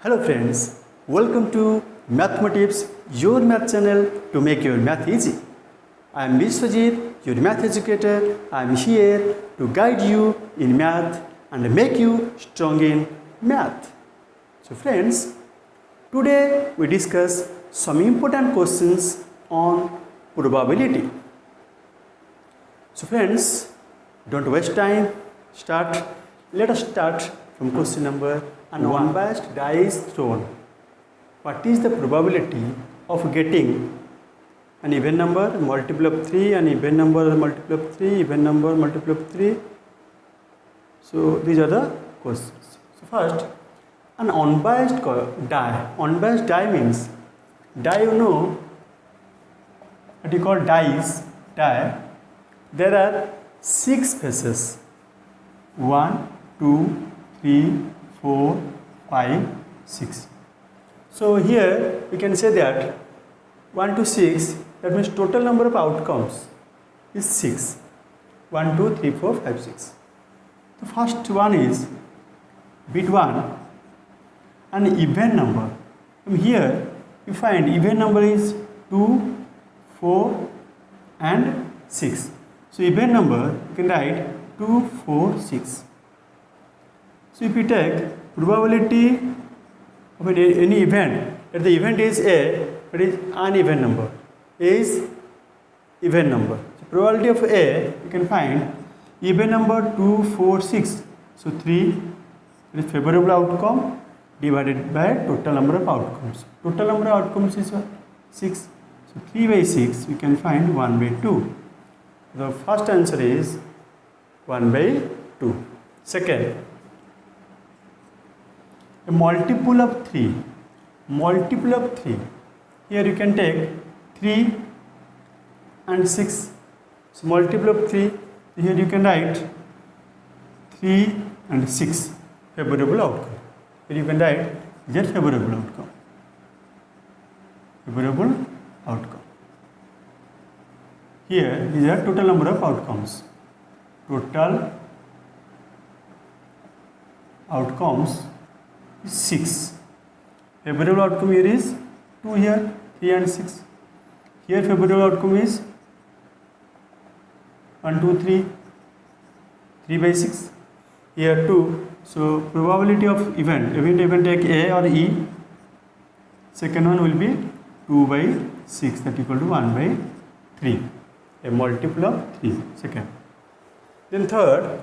Hello friends, welcome to Mathematics, your math channel to make your math easy. I am Vishwajit, your math educator. I am here to guide you in math and make you strong in math. So friends, today we discuss some important questions on probability. So friends, don't waste time. Let us start from question number 1. An unbiased die is thrown. What is the probability of getting an even number multiple of 3, an even number multiple of 3, even number multiple of 3? So these are the questions. So first, an unbiased die. Unbiased die means die, you know what you call dice. Die. There are 6 faces. 1, 2, 3, 4, 5, 6. So here we can say that 1 to 6, that means total number of outcomes is 6. 1, 2, 3, 4, 5, 6. The first one is bit 1, an even number. From here you find even number is 2, 4 and 6. So even number you can write 2, 4, 6. So if you take probability of any event, that the event is A, but is uneven number. A is even number. So probability of A, you can find even number 2, 4, 6. So 3 is favorable outcome divided by total number of outcomes. Total number of outcomes is 6. So 3 by 6, we can find 1 by 2. The first answer is 1 by 2. Second, a multiple of 3. Multiple of 3. Here you can take 3 and 6. So multiple of 3. Here you can write 3 and 6. Favorable outcome. Here you can write Z favorable outcome. Favorable outcome. Here these are total number of outcomes. Total outcomes is 6. Favorable outcome here is 2 here, 3 and 6. Here favorable outcome is 1, 2, 3, 3 by 6. Here 2. So probability of event take A or E. Second one will be 2 by 6, that equal to 1 by 3. A multiple of 3. Second. Then third,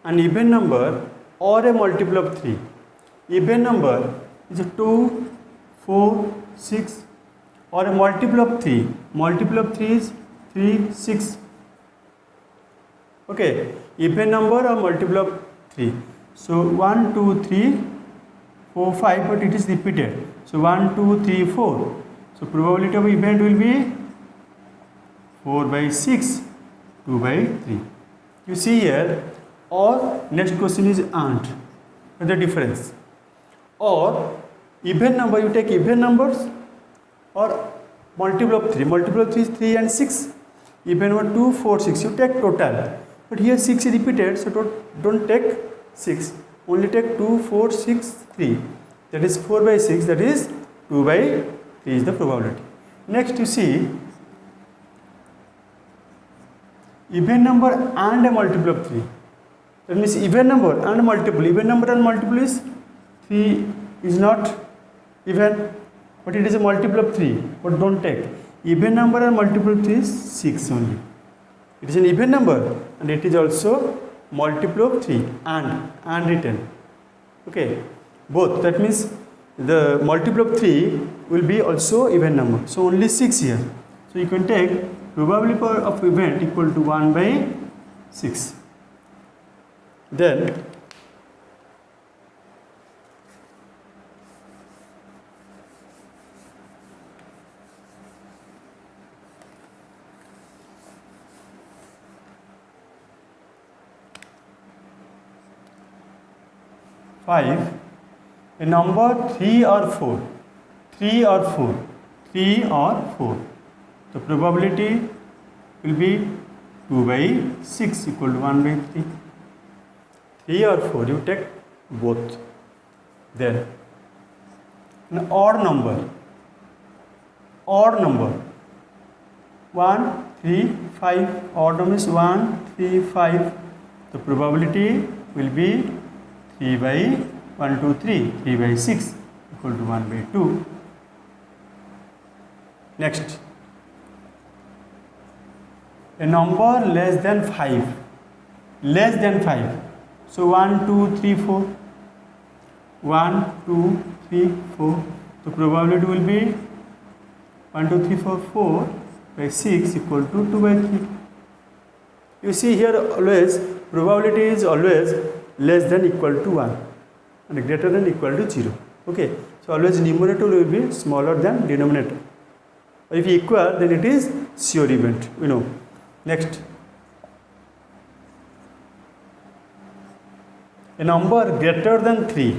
an even number or a multiple of 3. Even number is 2, 4, 6 or a multiple of 3. Multiple of 3 is 3, 6. Okay, even number or multiple of 3. So 1, 2, 3, 4, 5, but it is repeated. So 1, 2, 3, 4. So probability of event will be 4 by 6, 2 by 3. You see here, or next question is and. The difference. Or even number, you take even numbers or multiple of 3. Multiple of 3 is 3 and 6. Even number 2, 4, 6. You take total. But here 6 is repeated, so don't take 6. Only take 2, 4, 6, 3. That is 4 by 6, that is 2 by 3 is the probability. Next you see even number and a multiple of 3. That means even number and multiple. Even number and multiple is 3 is not even, but it is a multiple of 3. But don't take. Even number and multiple of 3 is 6 only. It is an even number and it is also multiple of 3 and written. Okay, both. That means the multiple of 3 will be also even number. So only 6 here. So you can take probability of event equal to 1 by 6. Then five, a number 3 or 4. 3 or 4. 3 or 4. The probability will be 2 by 6 equal to 1 by 3. 3 or 4, you take both. Then an odd number, 1 3 5, odd number is 1 3 5. The probability will be 3 by 1 2 3, 3 by 6 equal to 1 by 2. Next, a number less than 5, so 1 2 3 4, 1 2 3 4, the probability will be 1 2 3 4, 4 by 6 equal to 2 by 3. You see here always probability is always less than equal to 1 and greater than equal to 0. Okay, so always numerator will be smaller than denominator. If equal, then it is sure event, we know. Next, a number greater than 3,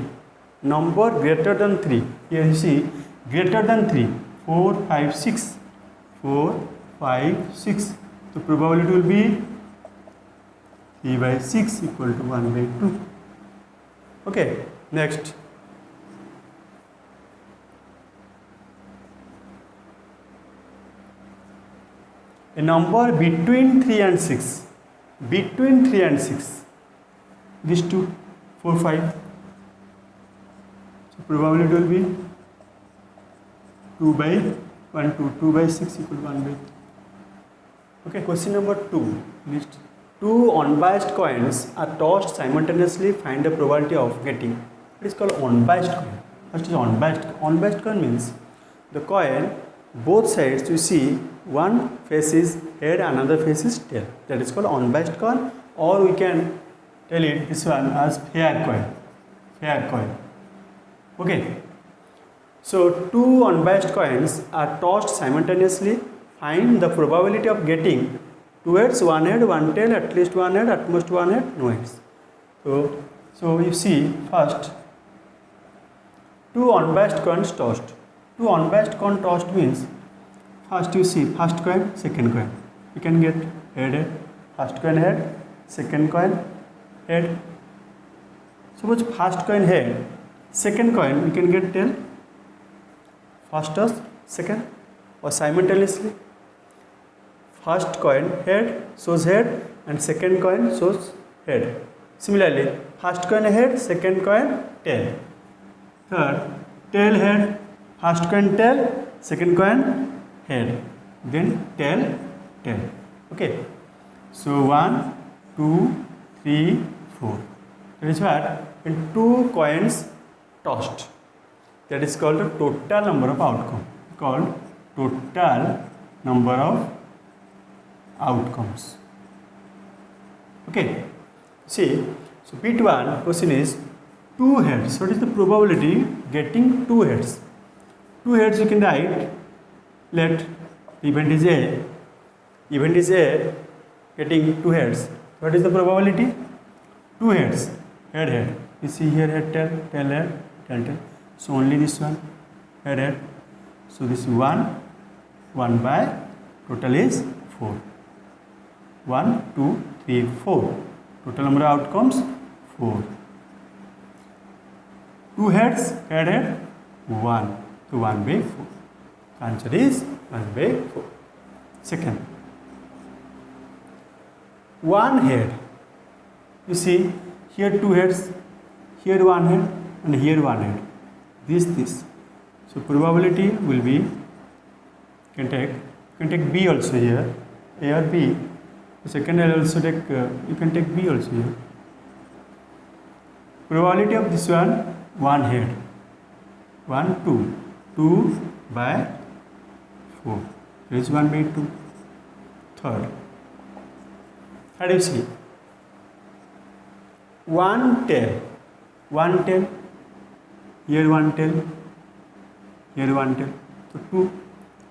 here you see greater than 3, 4 5 6, 4 5 6, the probability will be 3 by 6 equal to 1 by 2. Okay, next, a number between 3 and 6, these two, 4 5, so probability will be 2 by 1 2, 2 by 6 equal to 1 by 3. Okay, question number 2. List two unbiased coins are tossed simultaneously. Find the probability of getting. It is called unbiased coin. First is unbiased. Unbiased coin means the coin, both sides you see, one face is head, another face is tail. That is called unbiased coin, or we can tell it this one as fair coin. Okay. So two unbiased coins are tossed simultaneously. Find the probability of getting two heads, one head, one tail, at least one head, at most one head, no heads. So you see first two unbiased coins tossed. Two unbiased coin tossed means first you see first coin, second coin. You can get head, first coin head, second coin head. Suppose first coin head, second coin you can get tail. First or second or simultaneously. First coin head shows head and second coin shows head. Similarly, first coin head, second coin tail. Third, tail head, first coin tail, second coin head, then tail. Okay. So 1 2 3 4. That is what in two coins tossed. That is called the total number of outcome. Called total number of outcomes. Okay. See, so bit 1 question is two heads. What is the probability getting two heads? Two heads you can write. Let event is A. Getting two heads. What is the probability? Two heads. Head. You see here head tail head tail. So only this one head. So this is 1 by total is 4. 1 2 3 4. Total number of outcomes 4. Two heads, head 1. So 1 by 4. Answer is 1 by 4. Second, one head. You see here two heads, here one head and here one head. This. So probability will be, you can take B also here, A or B. The second I'll also take, you can take B also here. Probability of this one head, 1 2, 2 by 4. There is 1 by 2. Third, how do you see? One tail, here one tail, here one tail. So 2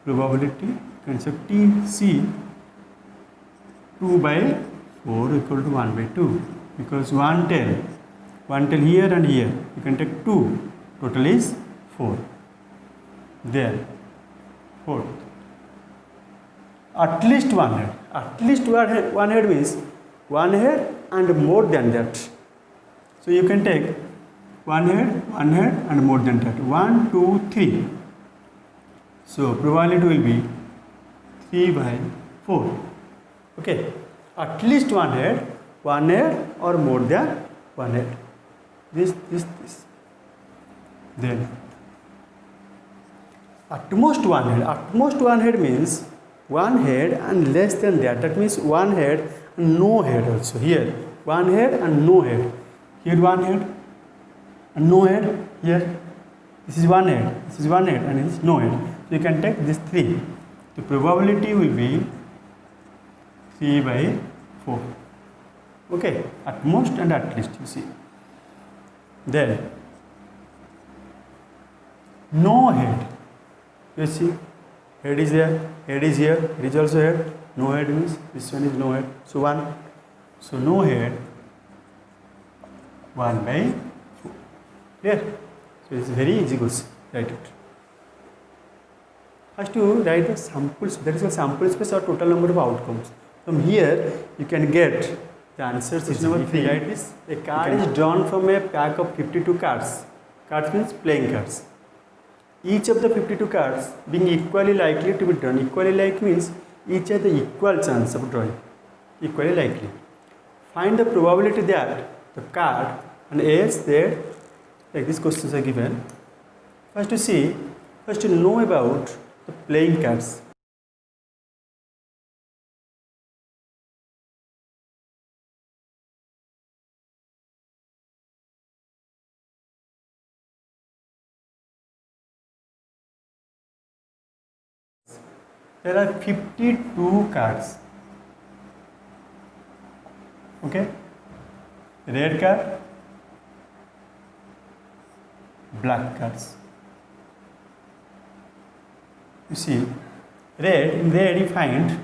probability, can say TC 2 by 4 equal to 1 by 2, because one tail here and here, you can take 2, total is 4. Then fourth, at least one head. One head means one head and more than that. So you can take one head and more than that. 1, 2, 3. So probability will be 3 by 4. Okay, at least one head or more than one head. This. Then at most one head. At most one head means one head and less than that. That means one head and no head also. Here one head and no head. Here one head and no head. Here this is one head. This is one head and this is no head. So you can take this 3. The probability will be 3 by 4. Okay, at most and at least, you see. Then no head. You see, head is there, head is here, it is also head. No head means this one is no head. So 1. So no head, 1 by 4. Clear? So it's very easy question. Write it. First you write the samples. That is a sample space or total number of outcomes. From here you can get the answers. Question number 3. Write this. A card is drawn from a pack of 52 cards. Cards means playing cards. Each of the 52 cards being equally likely to be drawn. Equally like means each has the equal chance of drawing. Equally likely. Find the probability that the card and S there, like these questions are given. First to know about the playing cards. There are 52 cards. Okay, red card, black cards. You see, in red you find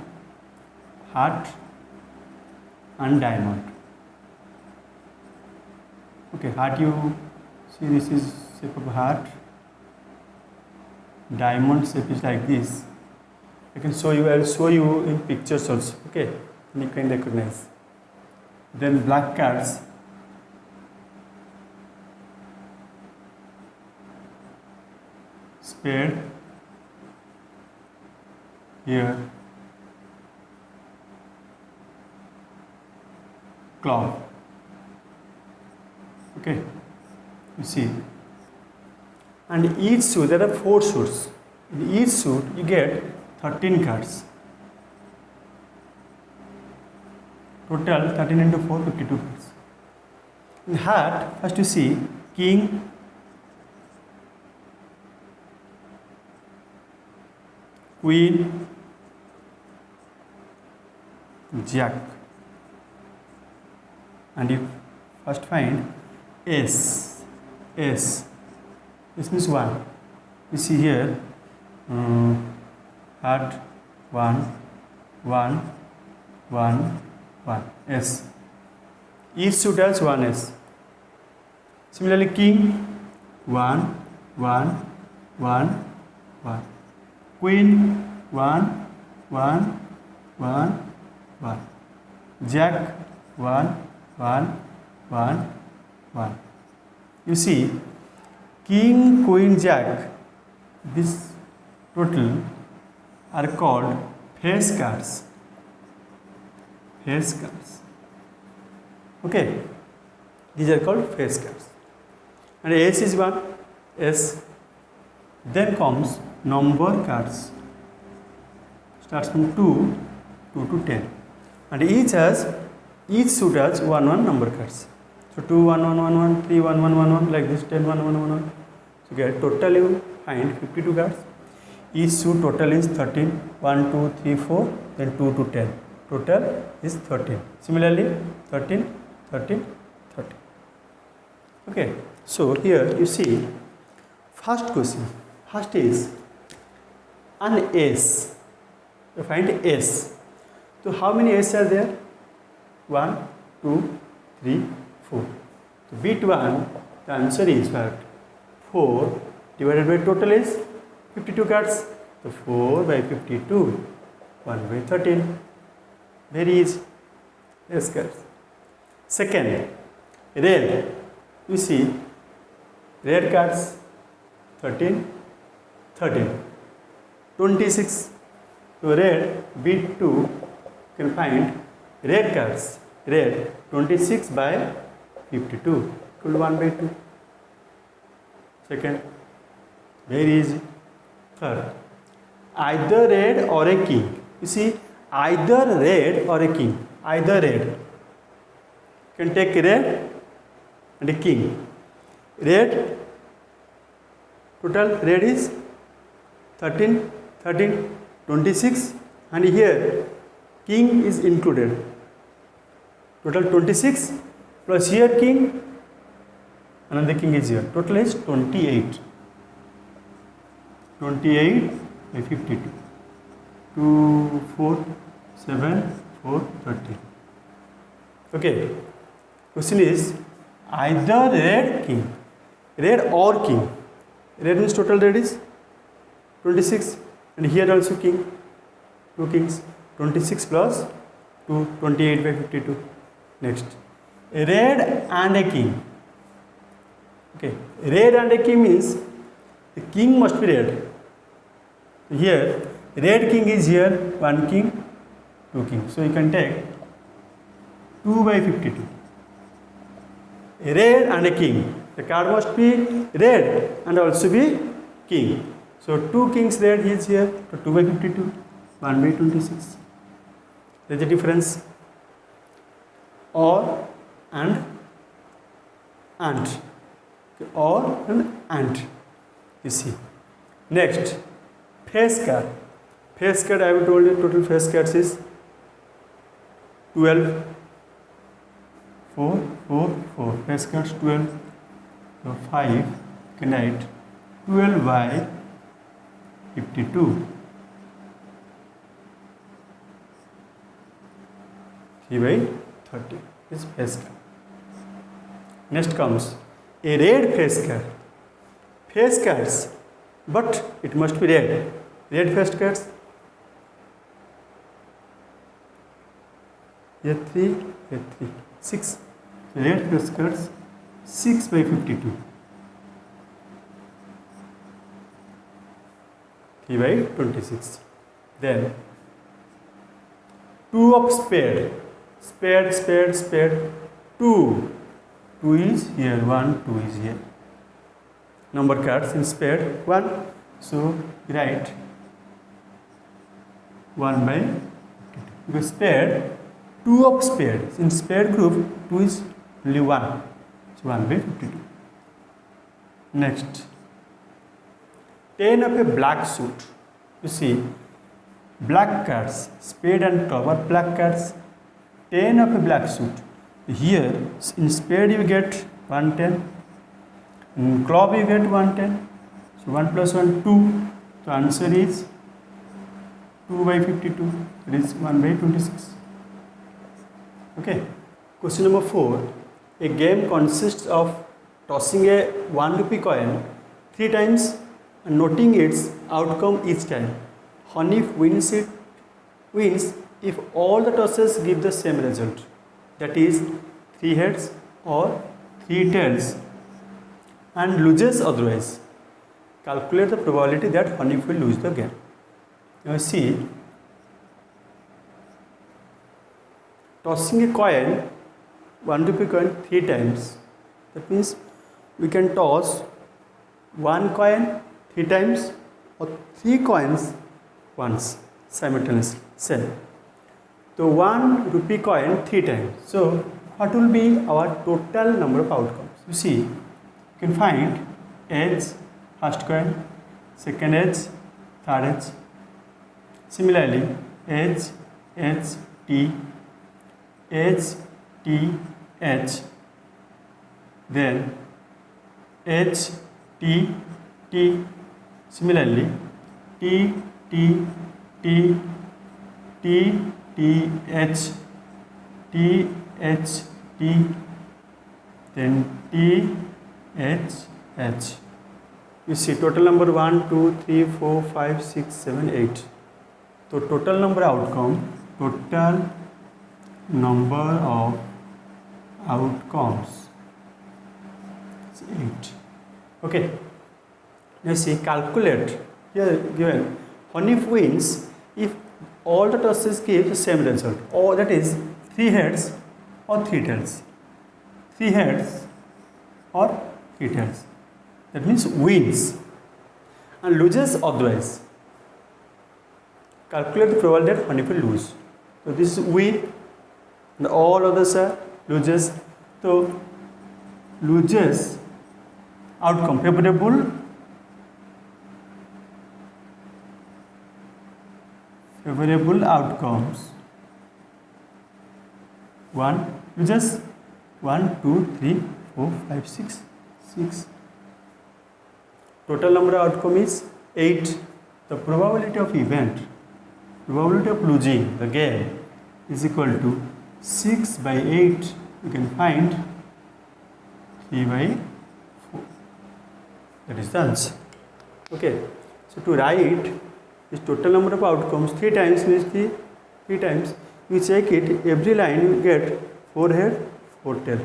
heart and diamond. Okay, heart, you see, this is shape of heart. Diamond shape is like this. I can show you. I will show you in pictures also. Okay, you can recognize. Then black cards. Spade. Here. Club. Okay, you see. And each suit, there are 4 suits. In each suit you get 13 cards. Total 13 into 4, 52 cards. In heart, first you see king, queen, jack, and you first find S. This means 1. You see here heart 1, 1, 1, 1, S. Each suit has 1 S. Similarly, king 1, 1, 1, 1. Queen 1, 1, 1, 1. Jack 1, 1, 1, 1. You see, king, queen, jack, this total are called face cards. Face cards. Okay, these are called face cards. And S is 1, S. Then comes number cards. Starts from 2 to 10. And each suit has 1 number cards. So 2 1 1 1 1, 3 1 1 1 1, like this, 10 1 1 1 1. So get total you find 52 cards. Each suit total is 13. 1 2 3 4, then 2 to 10. Total is 13. Similarly 13 13 13. Okay, so here you see first question. First is an S. You find S. So how many S are there? 1 2 3 4. So bit 1, the answer is what? 4 divided by total is 52 cards. So 4 by 52, 1 by 13. Very easy. S cards. Second, red. You see red cards 13, 13. 26. So red B2 you can find red cards. Red 26 by 52 equal 1 by 2. Second, very easy. Third, either red or a king. You see, either red or a king. Either red. You can take red and a king. Red, total red is 13, 13, 26, and here king is included. Total 26 plus here king, another king is here. Total is 28. 28 by 52. 2, 4, 7, 4, 30. Okay. Question is either red king. Red or king. Red means total red is 26 and here also king. 2 kings. 26 plus 2, 28 by 52. Next. Red and a king. Okay. Red and a king means the king must be red. Here red king is here, 1 king, 2 kings. So you can take 2 by 52. Red and a king. The card must be red and also be king. So 2 kings red is here. So 2 by 52, 1 by 26. There is a difference. Or and. Okay. Or and. You see. Next, face card. Face card, I have told you total face cards is 12, 4, 4, 4. Face cards 12. So 5, you can write 12 by 52. 3 by 30 is face card. Next comes a red face card. Face cards, but it must be red. Red face cards. Here 3, here 3, 6. Red face cards 6 by 52. 3 by 26. Then 2 of spade. Spade, spade, spade. 2. 2 is here, 1, 2 is here. Number cards in spade 1. So write 1 by 52. Because spade, 2 of spades. In spade group, 2 is only 1. So 1 by 52. Next, 10 of a black suit. You see, black cards, spade and club are black cards. 10 of a black suit. Here, in spade you get 110. In club you get 110. So 1 plus 1, 2. The answer is 2 by 52. It is 1 by 26. Okay. Question number 4. A game consists of tossing a 1 rupee coin 3 times and noting its outcome each time. Hanif wins if all the tosses give the same result. That is 3 heads or 3 tails, and loses otherwise. Calculate the probability that Hanif will lose the game. Now see, tossing a coin, 1 rupee coin 3 times. That means we can toss 1 coin 3 times or 3 coins once simultaneously. Same. So 1 rupee coin 3 times. So what will be our total number of outcomes? You see, you can find edge, first coin, second edge, third edge. Similarly, edge, edge, T, edge, T, H, then H, T, T. Similarly, T, T, T, T, T, H, T, H, T, then T, H, H. You see total number 1, 2, 3, 4, 5, 6, 7, 8. So total number outcome, total number of outcomes is 8. Okay. Now see, calculate. Here given one if wins if all the tosses give the same result, or that is 3 heads or 3 tails. 3 heads or 3 tails. That means wins, and loses otherwise. Calculate the probability that one if will lose. So this is win, and all others are loses. So loses outcome favorable outcomes. 1 loses 1, 2, 3, 4, 5, 6. Total number of outcome is 8. The probability of losing the game is equal to 6 by 8. You can find 3 by 4. That is the answer. Okay. So to write this total number of outcomes 3 times means 3 times. You check it, every line you get 4 head, 4 tail.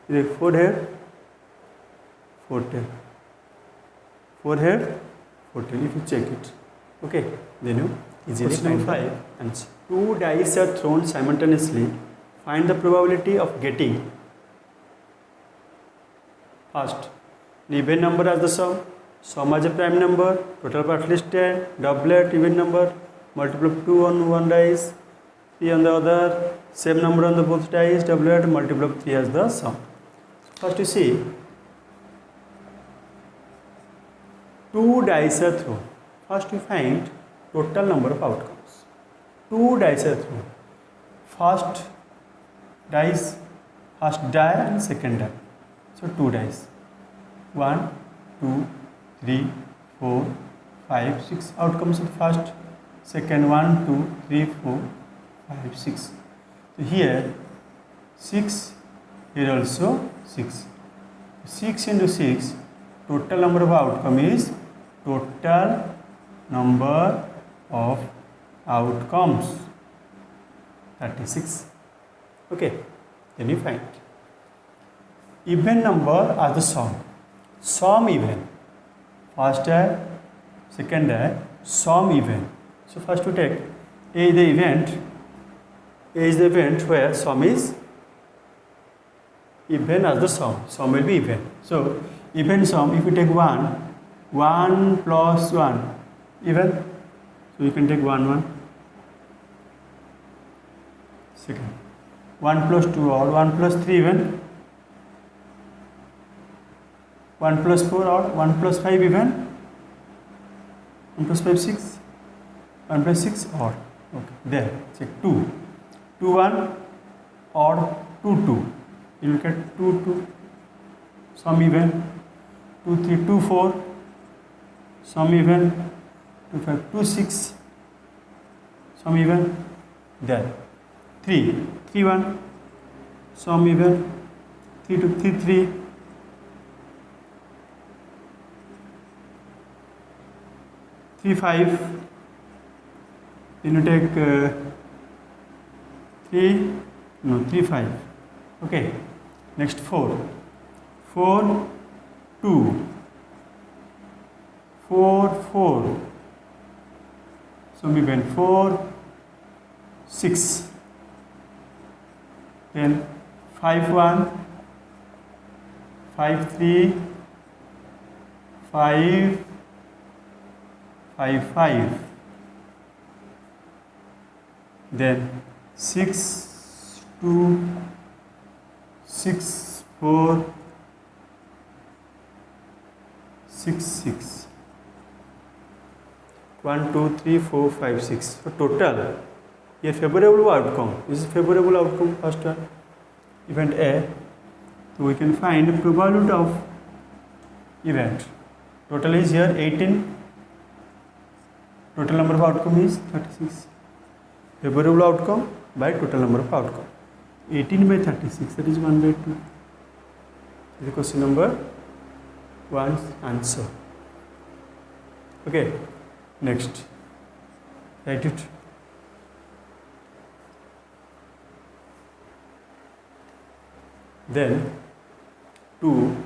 4 head, 4 tail. 4 head, 4 tail. If you check it, okay, then you easily find 5 answer. 2 dice are thrown simultaneously. Find the probability of getting first an even number as the sum as a prime number, total part at least 10, doublet even number, multiple of 2 on one dice, 3 on the other, same number on the both dice, doublet, multiple of 3 as the sum. First you see, 2 dice are thrown. First you find total number of outcomes. 2 dice are thrown. First dice, first die and second die. So 2 dice. 1, 2, 3, 4, 5, 6 outcomes of first, second 1, 2, 3, 4, 5, 6. So here 6, here also 6. 6 into 6, total number of outcome is total number of outcomes 36. Okay, then you find even number as the sum even. First die, second die, sum even. So first we take A is the event. A is the event where sum is even as the sum. Sum will be even. So even sum, if you take 1 plus 1, even. So you can take 1. Second. 1 plus 2 or 1 plus 3 even. 1 plus 4 or 1 plus 5 even. 1 plus 5, 6. 1 plus 6 or. Okay. There. Check 2. 2, 1 or 2, 2. You look at 2, 2. Sum even. 2, 3, 2, 4. Sum even. 2, 5, 2, 6. Sum even. There. 3, 3, 1. Sum even. 3, 2, 3, 3. 3, 5. Then you take 3, 5. Okay. Next 4. 4, 2. 4, 4. So we went 4, 6. Then 5, 1. 5, 3. 5, 5, 5. Then 6, 2, 6, 4, 6, 6. 1, 2, 3, 4, 5, 6. So total, here favorable outcome. This is favorable outcome first one. Event A. So we can find the probability of event. Total is here 18. Total number of outcome is 36. Favorable outcome by total number of outcome. 18 by 36, that is 1 by 2. This is question number 1 answer. Okay, next. Write it. Then 2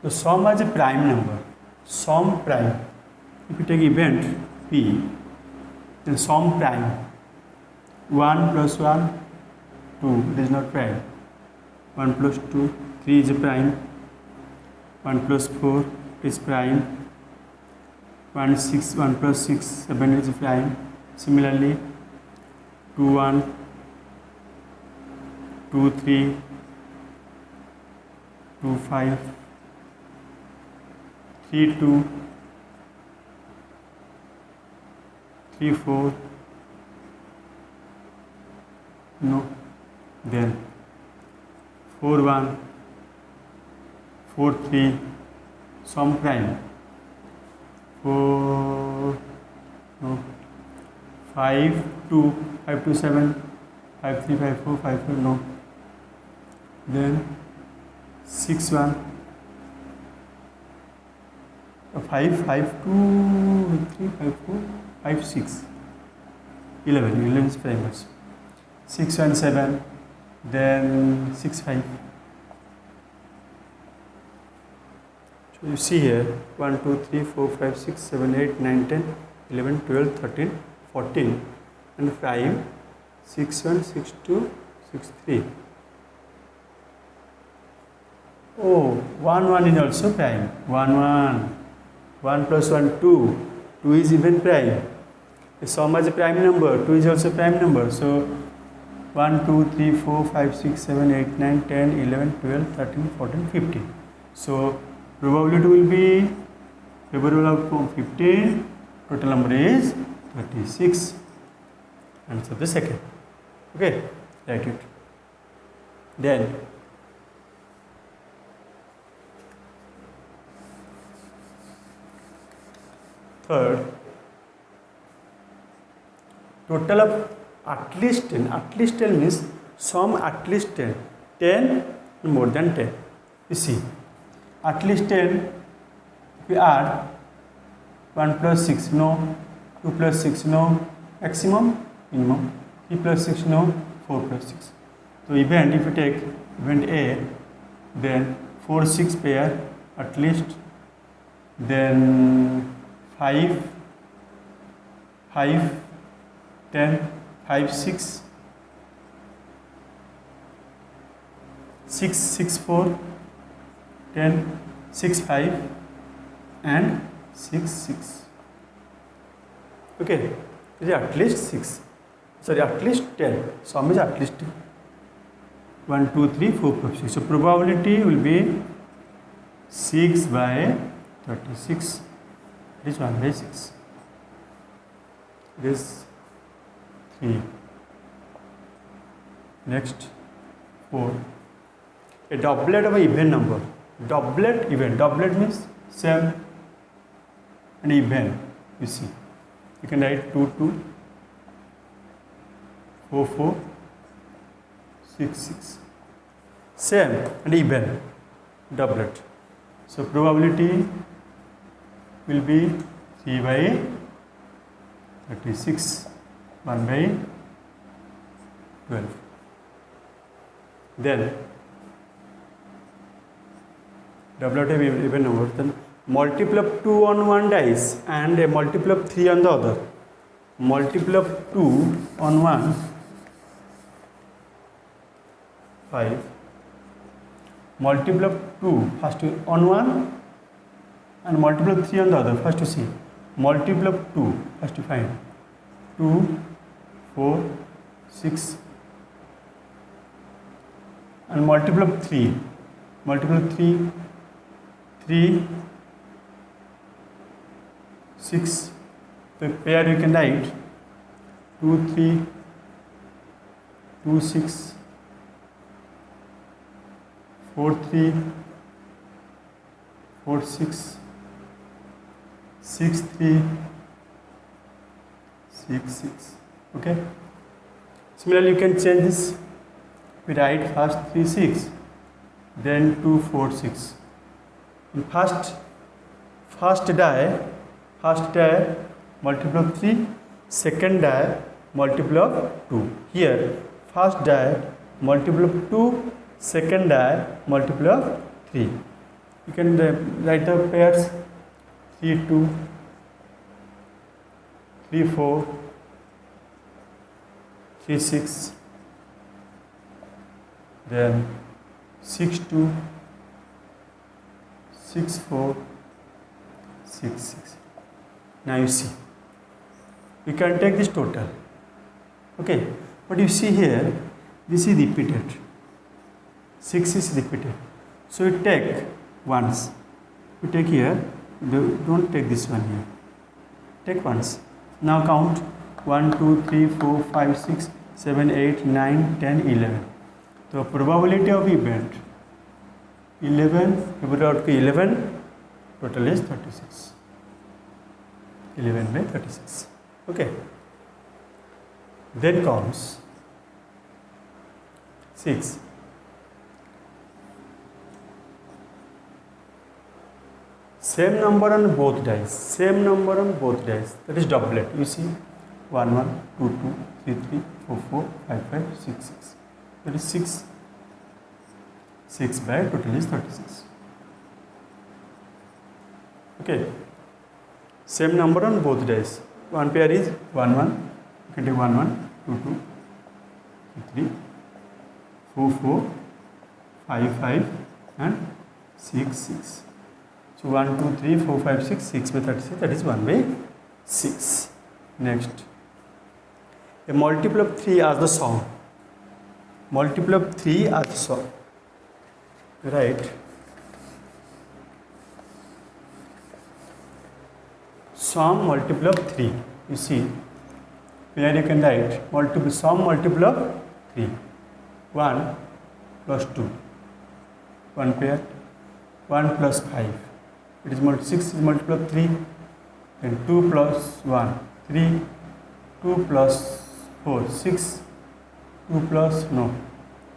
So sum as a prime number, sum prime. If you take event P, then sum prime 1 plus 1, 2, it is not prime. 1 plus 2, 3 is a prime. 1 plus 4 is prime. 1 plus 6, 7 is a prime. Similarly, 2, 1, 2, 3, 2, 5, 3, 2, 3, 4, no, then 4, 1, 4, 3, sum prime, 4, no, 5, 2, 5, 2, 7, 5, 3, 5, 4, 5, 4, no, then 6, 1, 5, 5, 2, 3, 5, 4, 5, 6, 11 is prime also. 6, 1, 7, then 6, 5. So you see here 1, 2, 3, 4, 5, 6, 7, 8, 9, 10, 11, 12, 13, 14, and 5, 6, 1, 6, 2, 6, 3. Oh, 1, 1 is also prime. 1, 1. 1 plus 1, 2. 2 is even prime. The sum as a prime number. 2 is also prime number. So 1, 2, 3, 4, 5, 6, 7, 8, 9, 10, 11, 12, 13, 14, 15. So probability will be favorable outcome 15. Total number is 36. Answer the second. Okay, write it. Then third, total of at least 10. At least 10 means sum at least 10. 10 and more than 10. You see, at least 10, we add 1 plus 6, no. 2 plus 6, no. Maximum, minimum. 3 plus 6, no. 4 plus 6. So event, if you take event A, then 4, 6 pair at least, then 5, 10, 5, 6, 6, 6, 4, 10, 6, 5, and 6, 6. Okay, it is at least 6. Sorry, at least 10. Sum is at least 10. 1, 2, 3, 4, 5, 6. So probability will be 6 by 36. It is 1 by 6. It is 3. Next, 4. A doublet of an even number. Doublet event. Doublet means same and even. You see, you can write 2, 2, 4, 4, 6, 6. Same and even. Doublet. So probability will be 3 by 36, 1 by 12. Then doublet of even number, then multiple of 2 on one dice and a multiple of 3 on the other. Multiple of 2 on one, 5. Multiple of 2 first on one and multiple of 3 on the other. First to see. Multiple of 2 first to find. 2, 4, 6, and multiple of 3. Multiple of 3, 3, 6. The pair you can write 2, 3, 2, 6, 4, 3, 4, 6, 6, 3, 6, 6. Okay. Similarly, you can change this. We write first 3, 6, then 2, 4, 6. In first die multiple of 3, second die multiple of 2. Here first die multiple of 2, second die multiple of 3. You can write the pairs 3 2, 3 4, 3 6, then 6 2, 6 4, 6 6. Now you see, we can take this total. Okay, but you see here, this is repeated. 6 is repeated. So you take once. You take here, don't take this one here. Take once. Now count 1, 2, 3, 4, 5, 6, 7, 8, 9, 10, 11. So probability of event 11, about 11, total is 36. 11 by 36. Okay. Then comes 6. Same number on both dice. Same number on both dice. That is doublet. You see 1 1, 2 2, 3 3, 4 4, 5 5, 6 6. That is 6. 6 by total is 36. Okay. Same number on both dice. One pair is 1 1. You can take 1 1, 2 2, 3 4 4, 5 5, and 6 6. So 1 2 3 4 5 6, 6 by 36. That is 1 by 6. Next, a multiple of 3 as the sum. Multiple of 3 as the sum. Right. Sum multiple of 3. You see, here you can write multiple sum multiple of 3. 1 plus 2. 1 pair. 1 plus 5. It is 6 is multiple of 3. Then 2 plus 1. 3. 2 plus 4. 6. 2 plus no.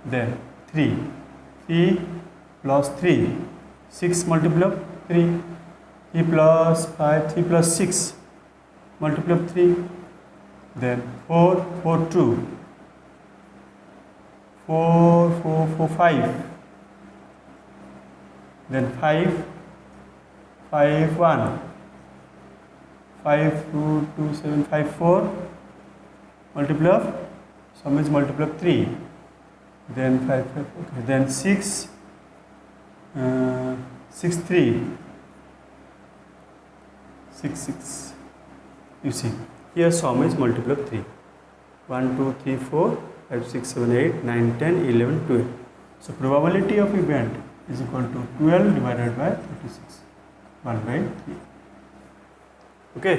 Then 3. 3 plus 3. 6 multiple of 3. 3 plus 5, 3 plus 6, multiple of 3, then 4, 4, 2, 4, 4, 4, 5, then 5, 5, 1, 5, 2, 2, 7, 5, 4, multiple of, sum is multiple of 3, then 5, 5, okay, then 6, 6, 3, 6 6. You see, here sum is multiple of 3. 1 2 3 4 5 6 7 8 9 10 11 12. So probability of event is equal to 12 divided by 36. 1 by 3. Okay.